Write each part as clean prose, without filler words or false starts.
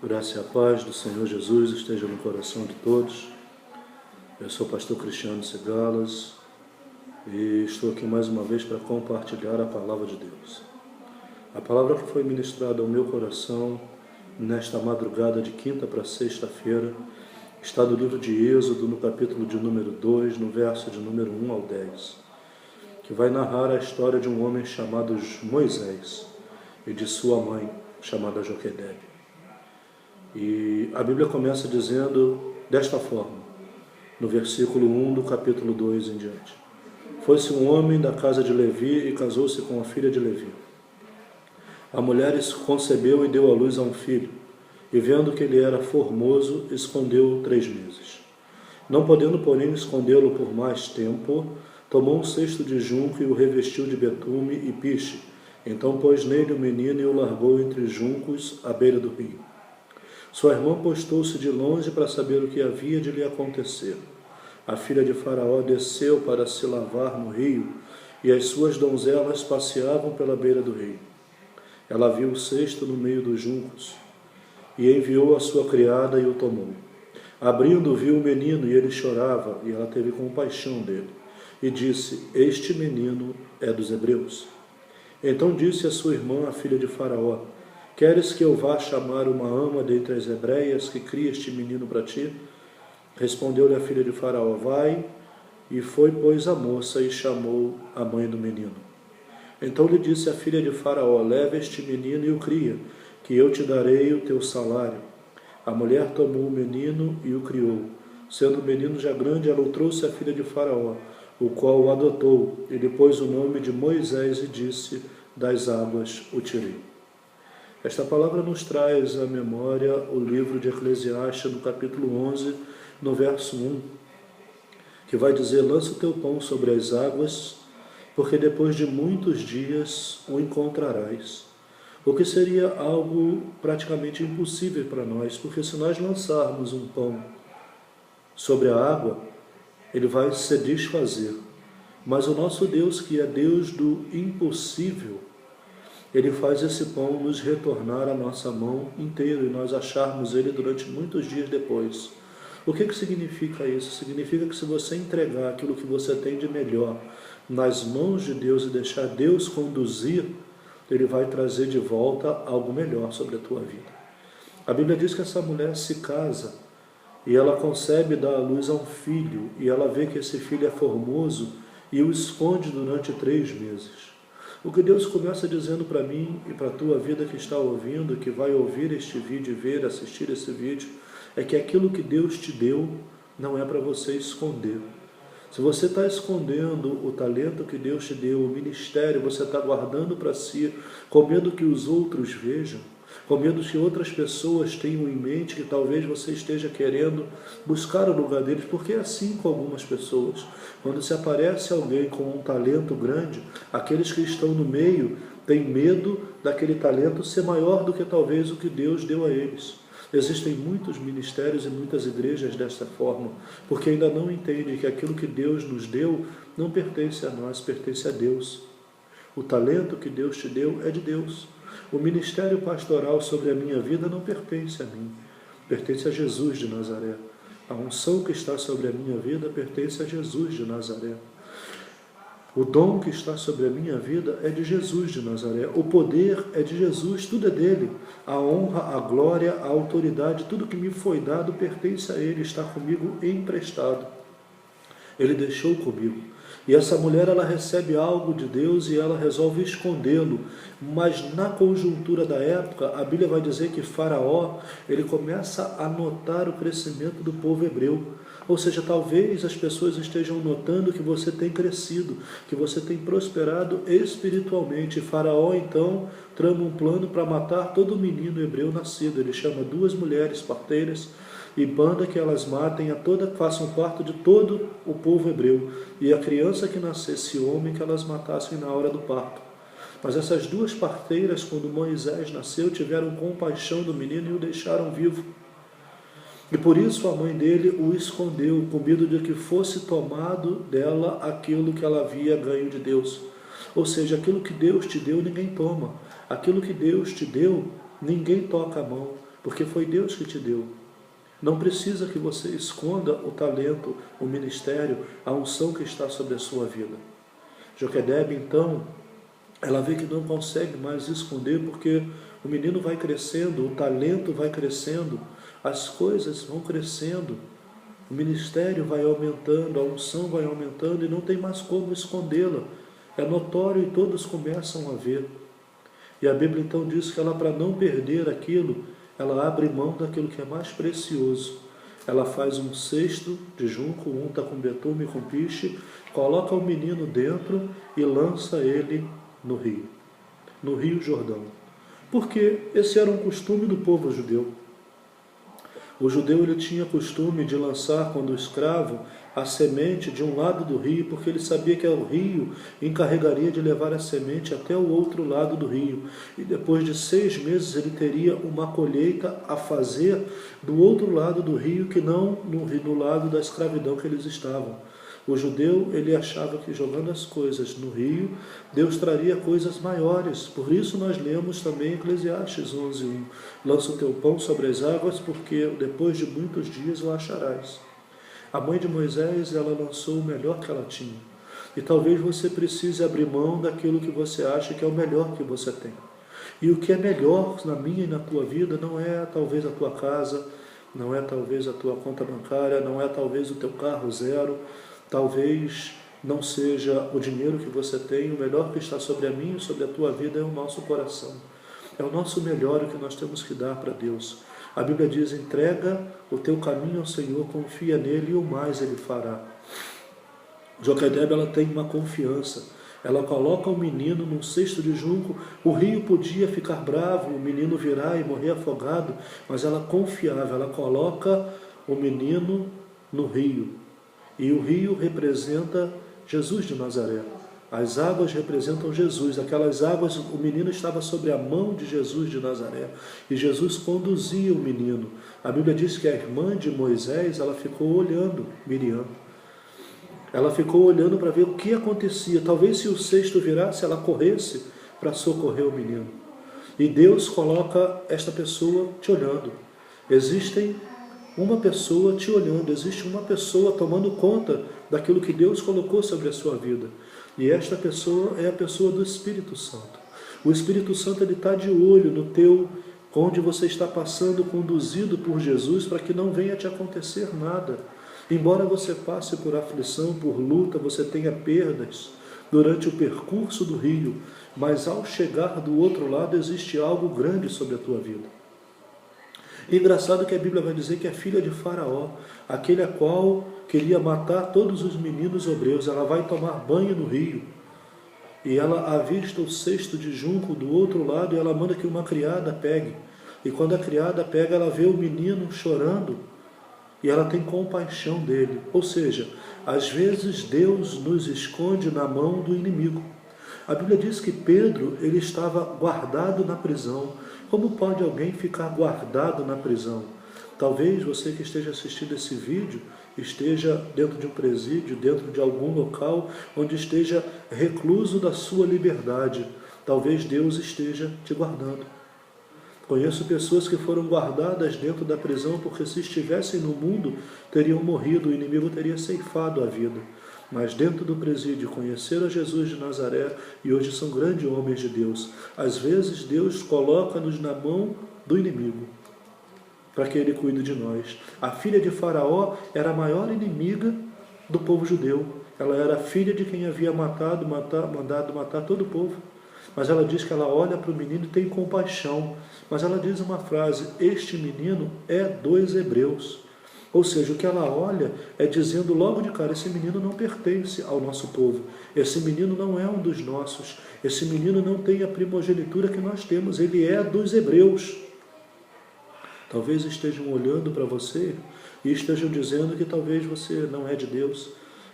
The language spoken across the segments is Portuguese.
Graça e a paz do Senhor Jesus esteja no coração de todos. Eu sou o pastor Cristiano Segalas e estou aqui mais uma vez para compartilhar a palavra de Deus. A palavra que foi ministrada ao meu coração nesta madrugada de quinta para sexta-feira está do livro de Êxodo, no capítulo de número 2, no verso de número 1 ao 10, que vai narrar a história de um homem chamado Moisés e de sua mãe, chamada Joquebede. E a Bíblia começa dizendo desta forma, no versículo 1 do capítulo 2 em diante. Foi-se um homem da casa de Levi e casou-se com a filha de Levi. A mulher concebeu e deu à luz a um filho, e vendo que ele era formoso, escondeu-o 3 meses. Não podendo, porém, escondê-lo por mais tempo, tomou um cesto de junco e o revestiu de betume e piche. Então pôs nele o menino e o largou entre juncos à beira do rio. Sua irmã postou-se de longe para saber o que havia de lhe acontecer. A filha de Faraó desceu para se lavar no rio, e as suas donzelas passeavam pela beira do rio. Ela viu o cesto no meio dos juncos, e enviou a sua criada e o tomou. Abrindo, viu o menino, e ele chorava, e ela teve compaixão dele, e disse: Este menino é dos hebreus. Então disse a sua irmã, a filha de Faraó: Queres que eu vá chamar uma ama dentre as hebreias que cria este menino para ti? Respondeu-lhe a filha de Faraó: Vai. E foi, pois, a moça e chamou a mãe do menino. Então lhe disse a filha de Faraó: Leva este menino e o cria, que eu te darei o teu salário. A mulher tomou o menino e o criou. Sendo o menino já grande, ela o trouxe à filha de Faraó, o qual o adotou, e lhe pôs o nome de Moisés e disse: Das águas o tirei. Esta palavra nos traz à memória o livro de Eclesiastes, no capítulo 11, no verso 1, que vai dizer: Lança o teu pão sobre as águas, porque depois de muitos dias o encontrarás. O que seria algo praticamente impossível para nós, porque se nós lançarmos um pão sobre a água, ele vai se desfazer. Mas o nosso Deus, que é Deus do impossível, Ele faz esse pão nos retornar à nossa mão inteiro e nós acharmos ele durante muitos dias depois. O que significa isso? Significa que se você entregar aquilo que você tem de melhor nas mãos de Deus e deixar Deus conduzir, Ele vai trazer de volta algo melhor sobre a tua vida. A Bíblia diz que essa mulher se casa e ela concebe e dá à luz a um filho, e ela vê que esse filho é formoso e o esconde durante 3 meses. O que Deus começa dizendo para mim e para a tua vida que está ouvindo, que vai ouvir este vídeo, ver, assistir esse vídeo, é que aquilo que Deus te deu não é para você esconder. Se você está escondendo o talento que Deus te deu, o ministério, você está guardando para si, com medo que os outros vejam, com medo que outras pessoas tenham em mente que talvez você esteja querendo buscar o lugar deles, porque é assim com algumas pessoas. Quando se aparece alguém com um talento grande, aqueles que estão no meio têm medo daquele talento ser maior do que talvez o que Deus deu a eles. Existem muitos ministérios e muitas igrejas desta forma, porque ainda não entendem que aquilo que Deus nos deu não pertence a nós, pertence a Deus. O talento que Deus te deu é de Deus. O ministério pastoral sobre a minha vida não pertence a mim, pertence a Jesus de Nazaré. A unção que está sobre a minha vida pertence a Jesus de Nazaré. O dom que está sobre a minha vida é de Jesus de Nazaré. O poder é de Jesus, tudo é dele. A honra, a glória, a autoridade, tudo que me foi dado pertence a ele, está comigo emprestado. Ele deixou comigo. E essa mulher, ela recebe algo de Deus e ela resolve escondê-lo. Mas na conjuntura da época, a Bíblia vai dizer que Faraó, ele começa a notar o crescimento do povo hebreu. Ou seja, talvez as pessoas estejam notando que você tem crescido, que você tem prosperado espiritualmente. E Faraó, então, trama um plano para matar todo menino hebreu nascido. Ele chama 2 mulheres parteiras e manda que elas matem façam parto de todo o povo hebreu. E a criança que nascesse homem, que elas matassem na hora do parto. Mas essas 2 parteiras, quando Moisés nasceu, tiveram compaixão do menino e o deixaram vivo. E por isso a mãe dele o escondeu, com medo de que fosse tomado dela aquilo que ela havia ganho de Deus. Ou seja, aquilo que Deus te deu, ninguém toma. Aquilo que Deus te deu, ninguém toca a mão. porque foi Deus que te deu. Não precisa que você esconda o talento, o ministério, a unção que está sobre a sua vida. Joquedebe, então, ela vê que não consegue mais esconder, porque o menino vai crescendo, o talento vai crescendo, as coisas vão crescendo, o ministério vai aumentando, a unção vai aumentando e não tem mais como escondê-la. É notório e todos começam a ver. E a Bíblia então diz que ela, para não perder aquilo, ela abre mão daquilo que é mais precioso. Ela faz um cesto de junco, unta com betume e com piche, coloca o menino dentro e lança ele no Rio Jordão. Porque esse era um costume do povo judeu. O judeu ele tinha costume de lançar, quando escravo, a semente de um lado do rio, porque ele sabia que o rio encarregaria de levar a semente até o outro lado do rio. E depois de 6 meses ele teria uma colheita a fazer do outro lado do rio, que não no lado da escravidão que eles estavam. O judeu, ele achava que jogando as coisas no rio, Deus traria coisas maiores. Por isso nós lemos também Eclesiastes 11:1. Lança o teu pão sobre as águas, porque depois de muitos dias o acharás. A mãe de Moisés, ela lançou o melhor que ela tinha. E talvez você precise abrir mão daquilo que você acha que é o melhor que você tem. E o que é melhor na minha e na tua vida não é talvez a tua casa, não é talvez a tua conta bancária, não é talvez o teu carro zero, talvez não seja o dinheiro que você tem. O melhor que está sobre a minha e sobre a tua vida é o nosso coração. É o nosso melhor que nós temos que dar para Deus. A Bíblia diz: entrega o teu caminho ao Senhor, confia nele e o mais ele fará. Joquedebe, ela tem uma confiança. Ela coloca o menino num cesto de junco. O rio podia ficar bravo, o menino virar e morrer afogado, mas ela confiava, ela coloca o menino no rio. E o rio representa Jesus de Nazaré. As águas representam Jesus. Aquelas águas, o menino estava sobre a mão de Jesus de Nazaré. E Jesus conduzia o menino. A Bíblia diz que a irmã de Moisés, ela ficou olhando, Miriam. Ela ficou olhando para ver o que acontecia. Talvez se o cesto virasse, ela corresse para socorrer o menino. E Deus coloca esta pessoa te olhando. Existe uma pessoa te olhando, existe uma pessoa tomando conta daquilo que Deus colocou sobre a sua vida. E esta pessoa é a pessoa do Espírito Santo. O Espírito Santo, ele está de olho no teu, onde você está passando, conduzido por Jesus, para que não venha te acontecer nada. Embora você passe por aflição, por luta, você tenha perdas durante o percurso do rio, mas ao chegar do outro lado existe algo grande sobre a tua vida. E engraçado que a Bíblia vai dizer que a filha de Faraó, aquele a qual queria matar todos os meninos hebreus, ela vai tomar banho no rio. E ela avista o cesto de junco do outro lado e ela manda que uma criada pegue. E quando a criada pega, ela vê o menino chorando e ela tem compaixão dele. Ou seja, às vezes Deus nos esconde na mão do inimigo. A Bíblia diz que Pedro, ele estava guardado na prisão. Como pode alguém ficar guardado na prisão? Talvez você que esteja assistindo esse vídeo esteja dentro de um presídio, dentro de algum local onde esteja recluso da sua liberdade. Talvez Deus esteja te guardando. Conheço pessoas que foram guardadas dentro da prisão porque se estivessem no mundo teriam morrido, o inimigo teria ceifado a vida. Mas dentro do presídio conheceram Jesus de Nazaré e hoje são grandes homens de Deus. Às vezes Deus coloca-nos na mão do inimigo para que ele cuide de nós. A filha de Faraó era a maior inimiga do povo judeu. Ela era filha de quem havia mandado matar todo o povo. Mas ela diz que ela olha para o menino e tem compaixão. Mas ela diz uma frase: este menino é dos hebreus. Ou seja, o que ela olha é dizendo logo de cara: esse menino não pertence ao nosso povo. Esse menino não é um dos nossos. Esse menino não tem a primogenitura que nós temos. Ele é dos hebreus. Talvez estejam olhando para você e estejam dizendo que talvez você não é de Deus,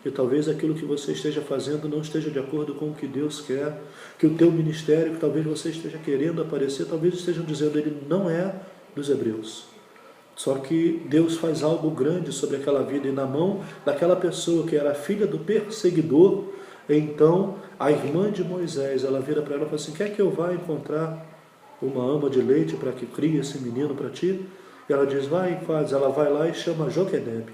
que talvez aquilo que você esteja fazendo não esteja de acordo com o que Deus quer, que o teu ministério, que talvez você esteja querendo aparecer, talvez estejam dizendo: ele não é dos hebreus. Só que Deus faz algo grande sobre aquela vida, e na mão daquela pessoa que era filha do perseguidor, então a irmã de Moisés, ela vira para ela e fala assim: quer que eu vá encontrar uma ama de leite para que crie esse menino para ti? E ela diz, vai e faz. Ela vai lá e chama Joquedebe.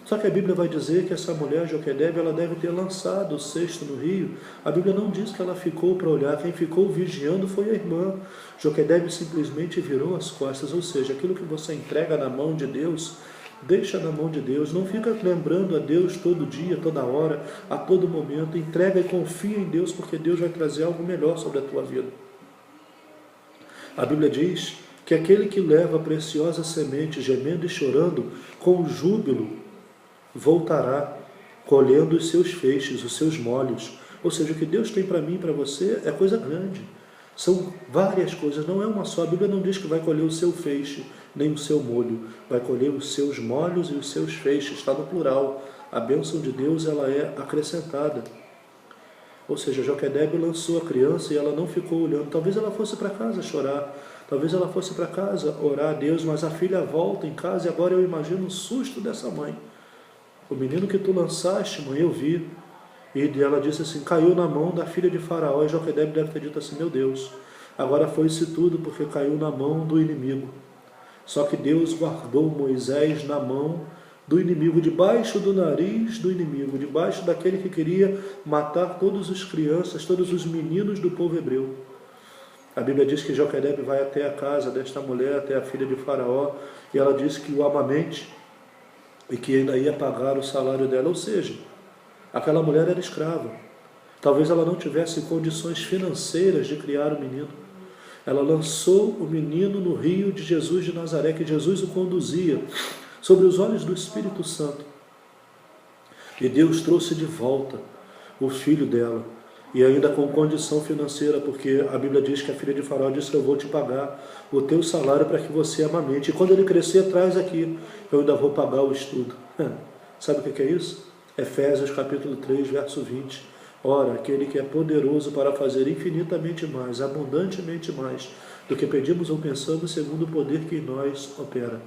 Só que a Bíblia vai dizer que essa mulher, Joquedebe, ela deve ter lançado o cesto no rio. A Bíblia não diz que ela ficou para olhar. Quem ficou vigiando foi a irmã. Joquedebe simplesmente virou as costas. Ou seja, aquilo que você entrega na mão de Deus, deixa na mão de Deus. Não fica lembrando a Deus todo dia, toda hora, a todo momento. Entrega e confia em Deus, porque Deus vai trazer algo melhor sobre a tua vida. A Bíblia diz que aquele que leva a preciosa semente, gemendo e chorando, com júbilo, voltará, colhendo os seus feixes, os seus molhos. Ou seja, o que Deus tem para mim e para você é coisa grande. São várias coisas, não é uma só. A Bíblia não diz que vai colher o seu feixe, nem o seu molho. Vai colher os seus molhos e os seus feixes, está no plural. A bênção de Deus, ela é acrescentada. Ou seja, Joquedebe lançou a criança e ela não ficou olhando. Talvez ela fosse para casa chorar, talvez ela fosse para casa orar a Deus, mas a filha volta em casa e agora eu imagino o susto dessa mãe. O menino que tu lançaste, mãe, eu vi. E ela disse assim, caiu na mão da filha de Faraó. E Joquedebe deve ter dito assim, meu Deus, agora foi-se tudo porque caiu na mão do inimigo. Só que Deus guardou Moisés na mão do inimigo, debaixo do nariz do inimigo, debaixo daquele que queria matar todas as crianças, todos os meninos do povo hebreu. A Bíblia diz que Joquedebe vai até a casa desta mulher, até a filha de Faraó, e ela diz que o amamente e que ainda ia pagar o salário dela. Ou seja, aquela mulher era escrava. Talvez ela não tivesse condições financeiras de criar o menino. Ela lançou o menino no rio de Jesus de Nazaré, que Jesus o conduzia, sobre os olhos do Espírito Santo. E Deus trouxe de volta o filho dela, e ainda com condição financeira, porque a Bíblia diz que a filha de Faraó disse que eu vou te pagar o teu salário para que você amamente. E quando ele crescer, traz aqui, eu ainda vou pagar o estudo. Sabe o que é isso? Efésios capítulo 3, verso 20. Ora, aquele que é poderoso para fazer infinitamente mais, abundantemente mais, do que pedimos ou pensamos, segundo o poder que em nós opera.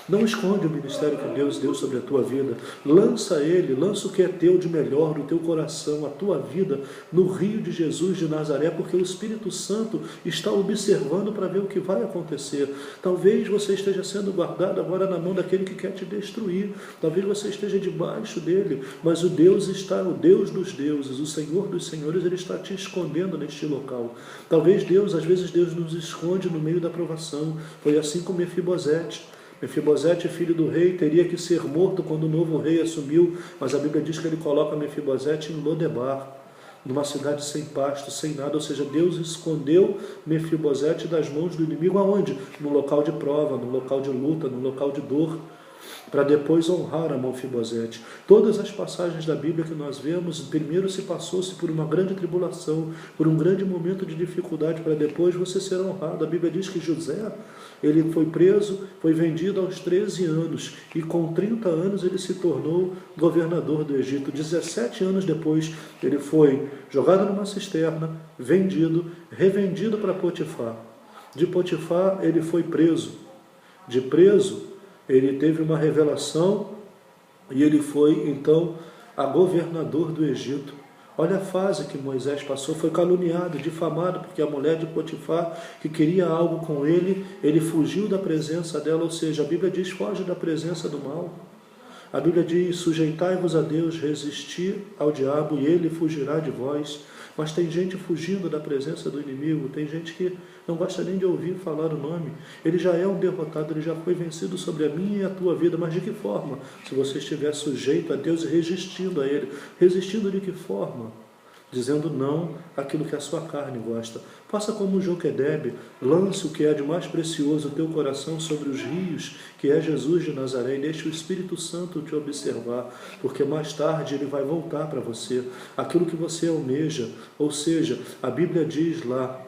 Não esconde o ministério que Deus deu sobre a tua vida. Lança ele, lança o que é teu de melhor no teu coração, a tua vida, no rio de Jesus de Nazaré, porque o Espírito Santo está observando para ver o que vai acontecer. Talvez você esteja sendo guardado agora na mão daquele que quer te destruir. Talvez você esteja debaixo dele, mas o Deus está, o Deus dos deuses, o Senhor dos senhores, ele está te escondendo neste local. Talvez Deus, às vezes Deus nos esconde no meio da provação. Foi assim com Mefibosete. Mefibosete, filho do rei, teria que ser morto quando o novo rei assumiu, mas a Bíblia diz que ele coloca Mefibosete em Lodebar, numa cidade sem pasto, sem nada. Ou seja, Deus escondeu Mefibosete das mãos do inimigo aonde? No local de prova, no local de luta, no local de dor, para depois honrar a Mefibosete. Todas as passagens da Bíblia que nós vemos, primeiro se passou-se por uma grande tribulação, por um grande momento de dificuldade, para depois você ser honrado. A Bíblia diz que José, ele foi preso, foi vendido aos 13 anos, e com 30 anos ele se tornou governador do Egito. 17 anos depois, ele foi jogado numa cisterna, vendido, revendido para Potifar. De Potifar, ele foi preso. De preso, ele teve uma revelação e ele foi, então, a governador do Egito. Olha a fase que Moisés passou, foi caluniado, difamado, porque a mulher de Potifar, que queria algo com ele, ele fugiu da presença dela. Ou seja, a Bíblia diz, foge da presença do mal. A Bíblia diz, sujeitai-vos a Deus, resistir ao diabo e ele fugirá de vós. Mas tem gente fugindo da presença do inimigo, tem gente que não gosta nem de ouvir falar o nome. Ele já é um derrotado, ele já foi vencido sobre a minha e a tua vida. Mas de que forma? Se você estiver sujeito a Deus e resistindo a Ele. Resistindo de que forma? Dizendo não àquilo que a sua carne gosta. Faça como Joquedebe, lance o que é de mais precioso o teu coração sobre os rios, que é Jesus de Nazaré, e deixe o Espírito Santo te observar, porque mais tarde ele vai voltar para você. Aquilo que você almeja, ou seja, a Bíblia diz lá,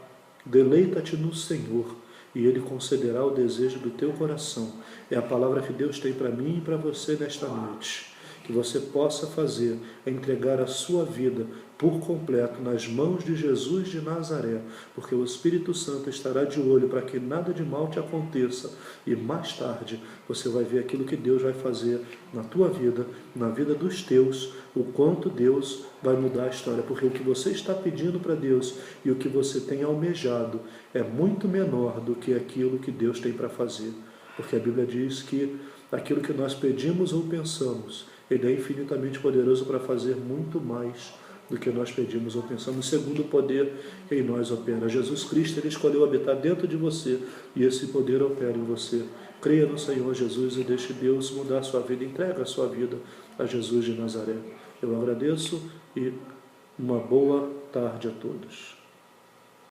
deleita-te no Senhor, e Ele concederá o desejo do teu coração. É a palavra que Deus tem para mim e para você nesta noite. que você possa fazer é entregar a sua vida por completo nas mãos de Jesus de Nazaré, porque o Espírito Santo estará de olho para que nada de mal te aconteça, e mais tarde você vai ver aquilo que Deus vai fazer na tua vida, na vida dos teus, o quanto Deus vai mudar a história, porque o que você está pedindo para Deus e o que você tem almejado é muito menor do que aquilo que Deus tem para fazer, porque a Bíblia diz que aquilo que nós pedimos ou pensamos, Ele é infinitamente poderoso para fazer muito mais do que nós pedimos ou pensamos, segundo o poder que em nós opera. Jesus Cristo, Ele escolheu habitar dentro de você, e esse poder opera em você. Creia no Senhor Jesus e deixe Deus mudar a sua vida. Entrega a sua vida a Jesus de Nazaré. Eu agradeço e uma boa tarde a todos.